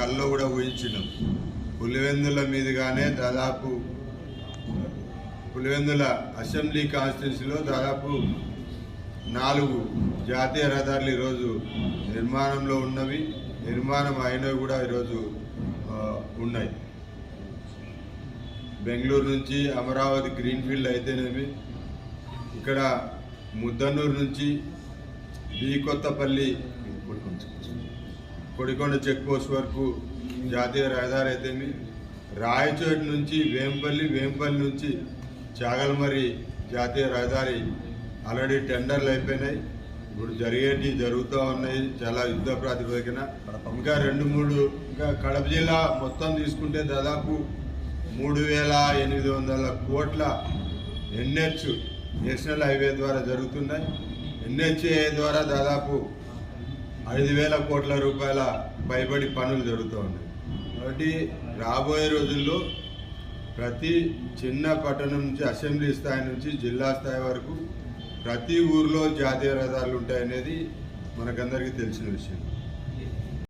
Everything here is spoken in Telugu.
కల్లో కూడా ఊహించినాం. పులివెందుల మీదుగానే దాదాపు పులివెందుల అసెంబ్లీ కాన్స్టిట్యున్సీలో దాదాపు 4 జాతీయ రహదారులు ఈరోజు నిర్మాణంలో ఉన్నవి, నిర్మాణం అయినవి కూడా ఈరోజు ఉన్నాయి. బెంగళూరు నుంచి అమరావతి గ్రీన్ఫీల్డ్ అయితేనేమి, ఇక్కడ ముద్దనూరు నుంచి కొత్తపల్లి కొడికొండ చెక్ పోస్ట్ వరకు జాతీయ రహదారి అయితేమి, రాయచోటి నుంచి వేంపల్లి నుంచి చాగల్మరి జాతీయ రహదారి ఆల్రెడీ టెండర్లు అయిపోయినాయి, ఇప్పుడు జరుగుతూ ఉన్నాయి చాలా యుద్ధ ప్రాతిపదికన. ఇంకా 2-3 ఇంకా కడప జిల్లా మొత్తం తీసుకుంటే దాదాపు 3,800 కోట్ల NH నేషనల్ హైవే ద్వారా జరుగుతున్నాయి. NHA ద్వారా దాదాపు 5,000 కోట్ల రూపాయల పైబడి పనులు జరుగుతూ ఉన్నాయి. కాబట్టి రాబోయే రోజుల్లో ప్రతి చిన్న పట్టణం నుంచి అసెంబ్లీ స్థాయి నుంచి జిల్లా స్థాయి వరకు ప్రతి ఊర్లో జాతీయ రహదారులు ఉంటాయనేది మనకందరికీ తెలిసిన విషయం.